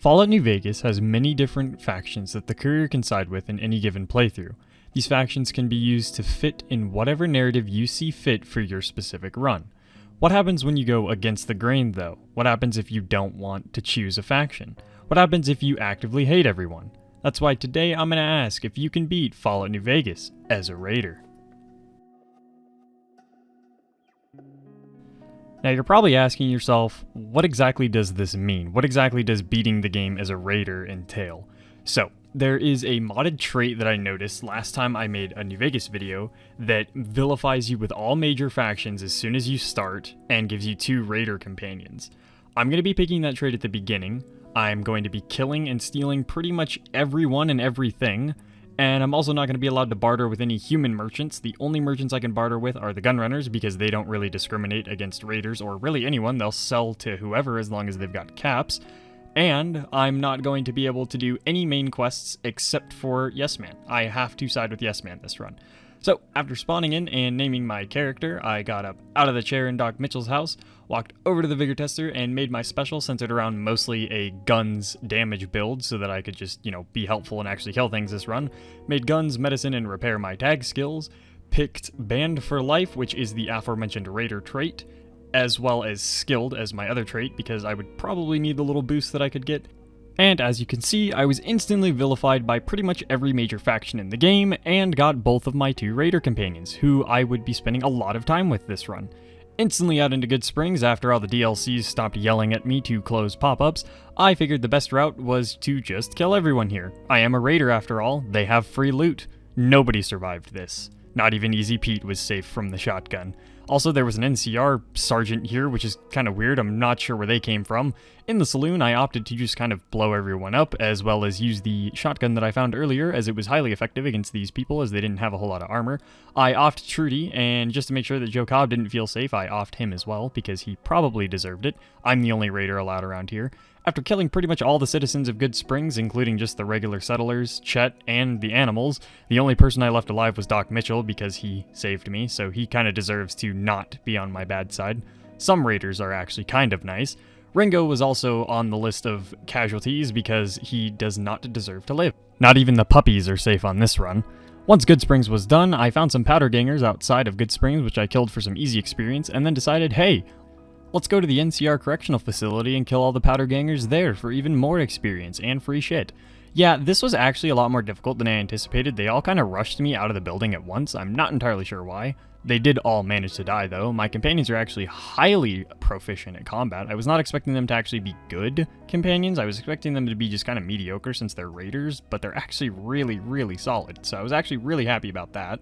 Fallout New Vegas has many different factions that the courier can side with in any given playthrough. These factions can be used to fit in whatever narrative you see fit for your specific run. What happens when you go against the grain though? What happens if you don't want to choose a faction? What happens if you actively hate everyone? That's why today I'm going to ask if you can beat Fallout New Vegas as a raider. Now you're probably asking yourself, what exactly does this mean? What exactly does beating the game as a raider entail? So, there is a modded trait that I noticed last time I made a New Vegas video that vilifies you with all major factions as soon as you start and gives you 2 raider companions. I'm going to be picking that trait at the beginning. I'm going to be killing and stealing pretty much everyone and everything. And I'm also not going to be allowed to barter with any human merchants. The only merchants I can barter with are the gunrunners because they don't really discriminate against raiders or really anyone. They'll sell to whoever as long as they've got caps. And I'm not going to be able to do any main quests except for Yes Man. I have to side with Yes Man this run. So, after spawning in and naming my character, I got up out of the chair in Doc Mitchell's house, walked over to the Vigor Tester, and made my special centered around mostly a guns damage build so that I could just, be helpful and actually kill things this run. Made guns, medicine, and repair my tag skills. Picked Banned for Life, which is the aforementioned Raider trait, as well as Skilled as my other trait because I would probably need the little boost that I could get. And as you can see, I was instantly vilified by pretty much every major faction in the game, and got both of my 2 raider companions, who I would be spending a lot of time with this run. Instantly out into good springs after all the DLCs stopped yelling at me to close pop-ups, I figured the best route was to just kill everyone here. I am a raider after all, they have free loot. Nobody survived this. Not even Easy Pete was safe from the shotgun. Also, there was an NCR sergeant here, which is kind of weird. I'm not sure where they came from. In the saloon, I opted to just kind of blow everyone up, as well as use the shotgun that I found earlier, as it was highly effective against these people, as they didn't have a whole lot of armor. I offed Trudy, and just to make sure that Joe Cobb didn't feel safe, I offed him as well, because he probably deserved it. I'm the only raider allowed around here. After killing pretty much all the citizens of Good Springs, including just the regular settlers, Chet, and the animals, the only person I left alive was Doc Mitchell because he saved me, so he kind of deserves to not be on my bad side. Some raiders are actually kind of nice. Ringo was also on the list of casualties because he does not deserve to live. Not even the puppies are safe on this run. Once Good Springs was done, I found some powder gangers outside of Good Springs, which I killed for some easy experience, and then decided, hey, let's go to the NCR Correctional Facility and kill all the powder gangers there for even more experience and free shit. Yeah, this was actually a lot more difficult than I anticipated. They all kind of rushed me out of the building at once. I'm not entirely sure why. They did all manage to die though. My companions are actually highly proficient at combat. I was not expecting them to actually be good companions. I was expecting them to be just kind of mediocre since they're raiders, but they're actually really, really solid. So I was actually really happy about that.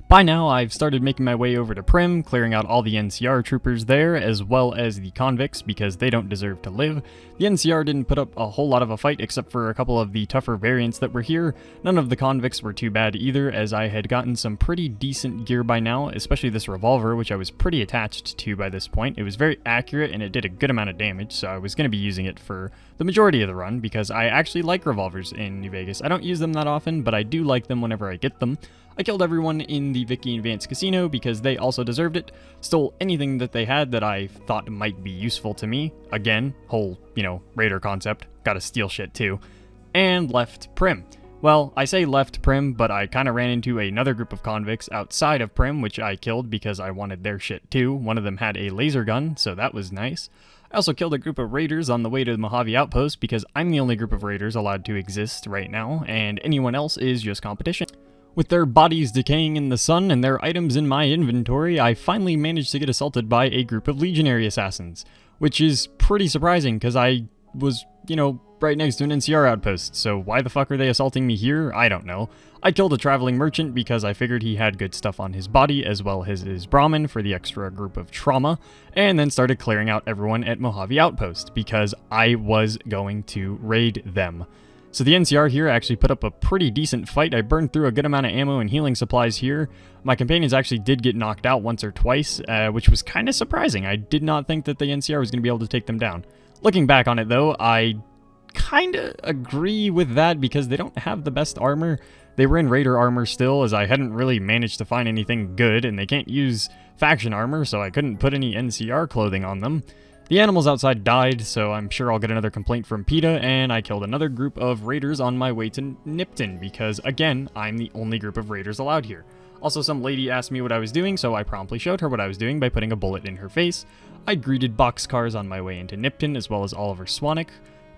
By now, I've started making my way over to Prim, clearing out all the NCR troopers there, as well as the convicts, because they don't deserve to live. The NCR didn't put up a whole lot of a fight, except for a couple of the tougher variants that were here. None of the convicts were too bad either, as I had gotten some pretty decent gear by now, especially this revolver, which I was pretty attached to by this point. It was very accurate, and it did a good amount of damage, so I was going to be using it for the majority of the run, because I actually like revolvers in New Vegas. I don't use them that often, but I do like them whenever I get them. I killed everyone in the Vicky and Vance Casino because they also deserved it. Stole anything that they had that I thought might be useful to me. Again, whole, raider concept. Gotta steal shit too. And left Prim. Well, I say left Prim, but I kind of ran into another group of convicts outside of Prim, which I killed because I wanted their shit too. One of them had a laser gun, so that was nice. I also killed a group of raiders on the way to the Mojave Outpost because I'm the only group of raiders allowed to exist right now, and anyone else is just competition. With their bodies decaying in the sun and their items in my inventory, I finally managed to get assaulted by a group of legionary assassins, which is pretty surprising because I was, right next to an NCR outpost, so why the fuck are they assaulting me here? I don't know. I killed a traveling merchant because I figured he had good stuff on his body as well as his Brahmin for the extra group of trauma, and then started clearing out everyone at Mojave Outpost because I was going to raid them. So the NCR here actually put up a pretty decent fight. I burned through a good amount of ammo and healing supplies here. My companions actually did get knocked out once or twice, which was kind of surprising. I did not think that the NCR was going to be able to take them down. Looking back on it though, I kind of agree with that because they don't have the best armor. They were in raider armor still, as I hadn't really managed to find anything good, and they can't use faction armor, so I couldn't put any NCR clothing on them. The animals outside died, so I'm sure I'll get another complaint from PETA, and I killed another group of raiders on my way to Nipton, because again, I'm the only group of raiders allowed here. Also, some lady asked me what I was doing, so I promptly showed her what I was doing by putting a bullet in her face. I greeted boxcars on my way into Nipton, as well as Oliver Swanwick,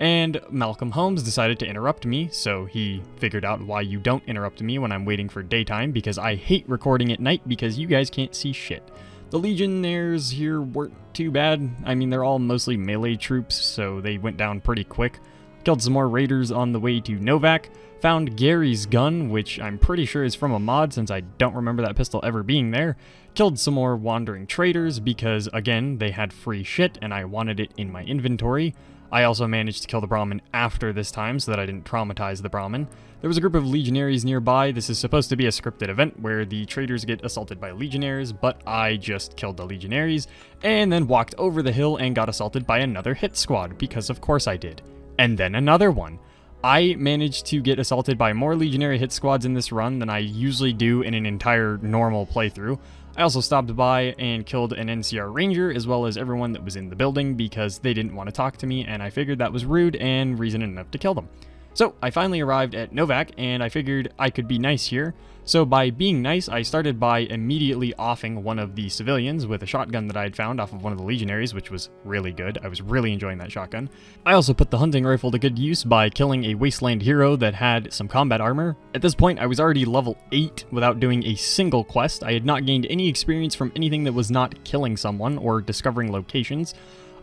and Malcolm Holmes decided to interrupt me, so he figured out why you don't interrupt me when I'm waiting for daytime, because I hate recording at night because you guys can't see shit. The Legionnaires here weren't too bad. I mean, they're all mostly melee troops, so they went down pretty quick. Killed some more raiders on the way to Novak. Found Gary's gun, which I'm pretty sure is from a mod since I don't remember that pistol ever being there. Killed some more wandering traders because, again, they had free shit and I wanted it in my inventory. I also managed to kill the Brahmin after this time so that I didn't traumatize the Brahmin. There was a group of legionaries nearby. This is supposed to be a scripted event where the traders get assaulted by legionnaires, but I just killed the legionaries and then walked over the hill and got assaulted by another hit squad, because of course I did. And then another one. I managed to get assaulted by more legionary hit squads in this run than I usually do in an entire normal playthrough. I also stopped by and killed an NCR ranger as well as everyone that was in the building because they didn't want to talk to me, and I figured that was rude and reason enough to kill them. So I finally arrived at Novak and I figured I could be nice here. So by being nice, I started by immediately offing one of the civilians with a shotgun that I had found off of one of the legionaries, which was really good. I was really enjoying that shotgun. I also put the hunting rifle to good use by killing a wasteland hero that had some combat armor. At this point, I was already level 8 without doing a single quest. I had not gained any experience from anything that was not killing someone or discovering locations.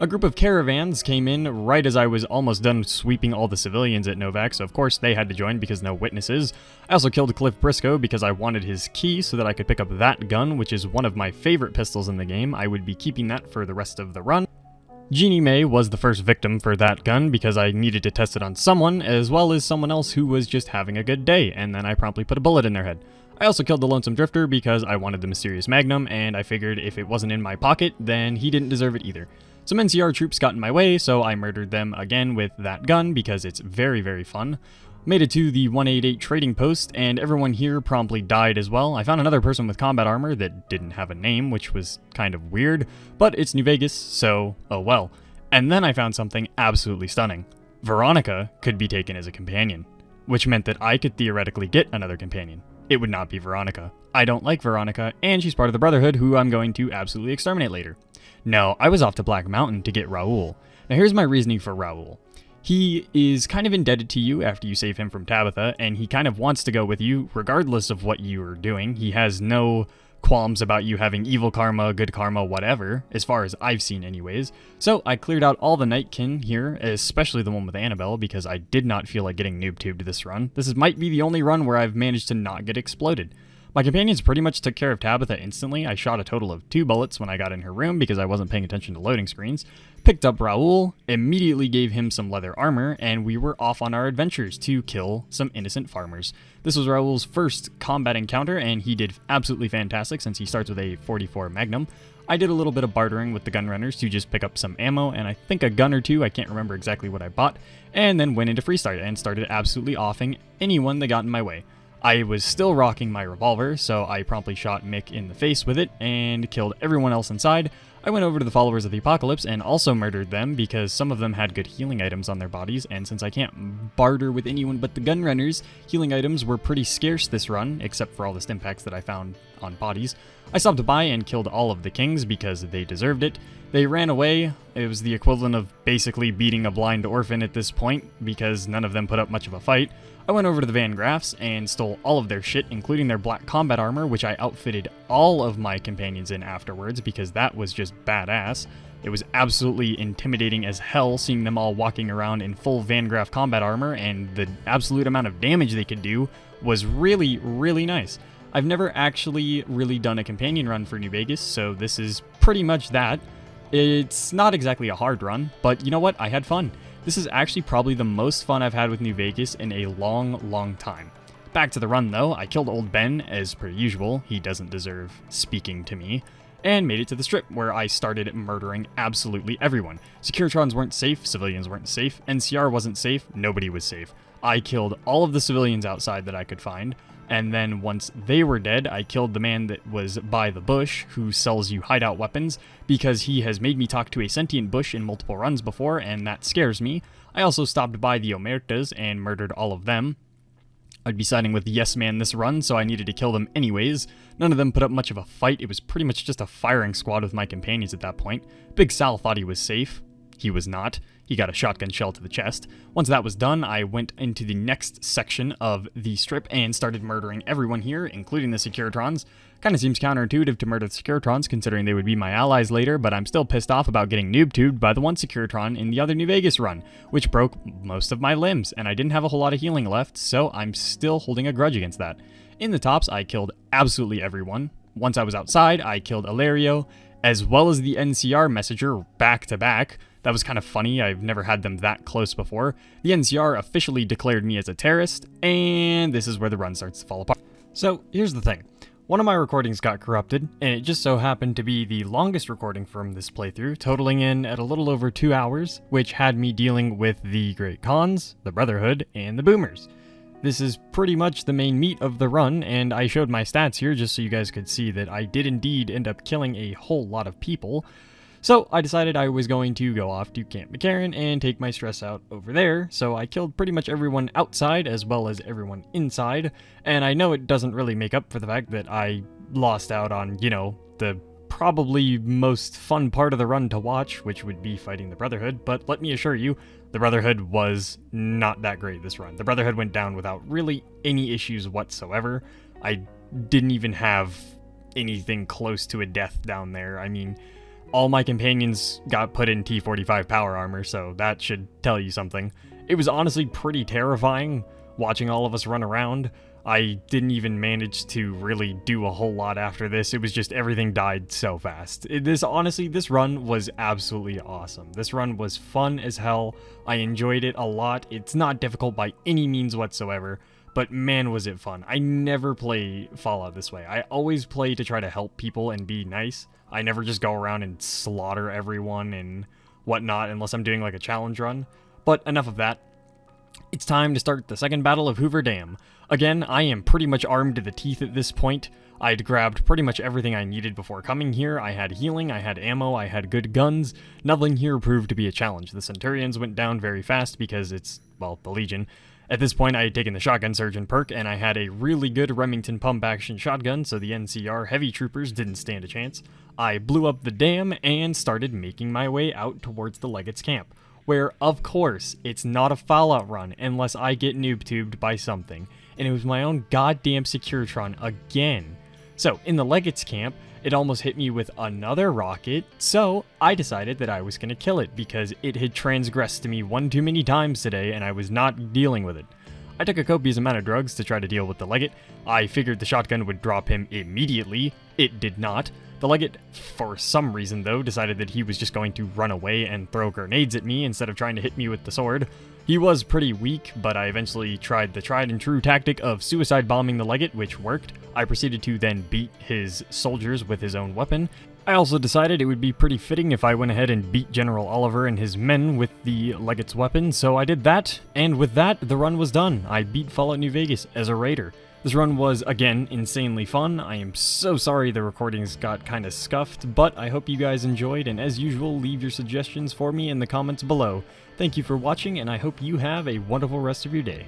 A group of caravans came in right as I was almost done sweeping all the civilians at Novak, so of course they had to join because no witnesses. I also killed Cliff Briscoe because I wanted his key so that I could pick up that gun, which is one of my favorite pistols in the game. I would be keeping that for the rest of the run. Jeannie May was the first victim for that gun because I needed to test it on someone, as well as someone else who was just having a good day, and then I promptly put a bullet in their head. I also killed the Lonesome Drifter because I wanted the Mysterious Magnum, and I figured if it wasn't in my pocket, then he didn't deserve it either. Some NCR troops got in my way, so I murdered them again with that gun because it's very, very fun. Made it to the 188 trading post, and everyone here promptly died as well. I found another person with combat armor that didn't have a name, which was kind of weird, but it's New Vegas, so oh well. And then I found something absolutely stunning. Veronica could be taken as a companion, which meant that I could theoretically get another companion. It would not be Veronica. I don't like Veronica, and she's part of the Brotherhood, who I'm going to absolutely exterminate later. No, I was off to Black Mountain to get Raoul. Now here's my reasoning for Raoul. He is kind of indebted to you after you save him from Tabitha, and he kind of wants to go with you regardless of what you are doing. He has no qualms about you having evil karma, good karma, whatever, as far as I've seen anyways. So I cleared out all the Nightkin here, especially the one with Annabelle, because I did not feel like getting noob-tubed this run. Might be the only run where I've managed to not get exploded. My companions pretty much took care of Tabitha instantly. I shot a total of 2 bullets when I got in her room because I wasn't paying attention to loading screens. Picked up Raoul, immediately gave him some leather armor, and we were off on our adventures to kill some innocent farmers. This was Raoul's first combat encounter, and he did absolutely fantastic since he starts with a 44 Magnum. I did a little bit of bartering with the gun runners to just pick up some ammo, and I think a gun or two, I can't remember exactly what I bought, and then went into freestyle and started absolutely offing anyone that got in my way. I was still rocking my revolver, so I promptly shot Mick in the face with it and killed everyone else inside. I went over to the Followers of the Apocalypse and also murdered them because some of them had good healing items on their bodies, and since I can't barter with anyone but the gun runners, healing items were pretty scarce this run, except for all the stimpaks that I found on bodies. I stopped by and killed all of the kings because they deserved it. They ran away. It was the equivalent of basically beating a blind orphan at this point because none of them put up much of a fight. I went over to the Van Graffs and stole all of their shit, including their black combat armor, which I outfitted all of my companions in afterwards because that was just badass. It was absolutely intimidating as hell seeing them all walking around in full Van Graff combat armor, and the absolute amount of damage they could do was really, really nice. I've never actually really done a companion run for New Vegas, so this is pretty much that. It's not exactly a hard run, but you know what? I had fun. This is actually probably the most fun I've had with New Vegas in a long, long time. Back to the run though, I killed Old Ben as per usual, he doesn't deserve speaking to me, and made it to the strip where I started murdering absolutely everyone. Securitrons weren't safe, civilians weren't safe, NCR wasn't safe, nobody was safe. I killed all of the civilians outside that I could find. And then once they were dead, I killed the man that was by the bush who sells you hideout weapons because he has made me talk to a sentient bush in multiple runs before, and that scares me. I also stopped by the Omertas and murdered all of them. I'd be siding with Yes Man this run, so I needed to kill them anyways. None of them put up much of a fight. It was pretty much just a firing squad with my companions at that point. Big Sal thought he was safe. He was not. He got a shotgun shell to the chest. Once that was done, I went into the next section of the strip and started murdering everyone here, including the Securitrons. Kinda seems counterintuitive to murder the Securitrons, considering they would be my allies later, but I'm still pissed off about getting noob-tubed by the one Securitron in the other New Vegas run, which broke most of my limbs, and I didn't have a whole lot of healing left, so I'm still holding a grudge against that. In the tops, I killed absolutely everyone. Once I was outside, I killed Ilario, as well as the NCR messenger back to back. That was kind of funny, I've never had them that close before. The NCR officially declared me as a terrorist, and this is where the run starts to fall apart. So, here's the thing. One of my recordings got corrupted, and it just so happened to be the longest recording from this playthrough, totaling in at a little over 2 hours, which had me dealing with the Great Khans, the Brotherhood, and the Boomers. This is pretty much the main meat of the run, and I showed my stats here just so you guys could see that I did indeed end up killing a whole lot of people. So I decided I was going to go off to Camp McCarran and take my stress out over there, so I killed pretty much everyone outside as well as everyone inside, and I know it doesn't really make up for the fact that I lost out on, you know, the probably most fun part of the run to watch, which would be fighting the Brotherhood, but let me assure you, the Brotherhood was not that great this run. The Brotherhood went down without really any issues whatsoever. I didn't even have anything close to a death down there. I mean, all my companions got put in T-45 power armor, so that should tell you something. It was honestly pretty terrifying watching all of us run around. I didn't even manage to really do a whole lot after this. It was just everything died so fast. This run was absolutely awesome. This run was fun as hell. I enjoyed it a lot. It's not difficult by any means whatsoever, but man was it fun. I never play Fallout this way. I always play to try to help people and be nice. I never just go around and slaughter everyone and whatnot unless I'm doing like a challenge run. But enough of that. It's time to start the second battle of Hoover Dam. Again, I am pretty much armed to the teeth at this point. I'd grabbed pretty much everything I needed before coming here. I had healing, I had ammo, I had good guns. Nothing here proved to be a challenge. The Centurions went down very fast because it's, well, the Legion. At this point, I had taken the Shotgun Surgeon perk, and I had a really good Remington pump-action shotgun, so the NCR heavy troopers didn't stand a chance. I blew up the dam and started making my way out towards the Legates camp, where, of course, it's not a Fallout run unless I get noob-tubed by something, and it was my own goddamn Securitron again. So, in the Legates camp, it almost hit me with another rocket, so I decided that I was going to kill it because it had transgressed me one too many times today and I was not dealing with it. I took a copious amount of drugs to try to deal with the Legate. I figured the shotgun would drop him immediately. It did not. The Legate, for some reason though, decided that he was just going to run away and throw grenades at me instead of trying to hit me with the sword. He was pretty weak, but I eventually tried the tried and true tactic of suicide bombing the Legate, which worked. I proceeded to then beat his soldiers with his own weapon. I also decided it would be pretty fitting if I went ahead and beat General Oliver and his men with the Legate's weapon, so I did that, and with that, the run was done. I beat Fallout New Vegas as a raider. This run was, again, insanely fun. I am so sorry the recordings got kinda scuffed, but I hope you guys enjoyed, and as usual, leave your suggestions for me in the comments below. Thank you for watching, and I hope you have a wonderful rest of your day.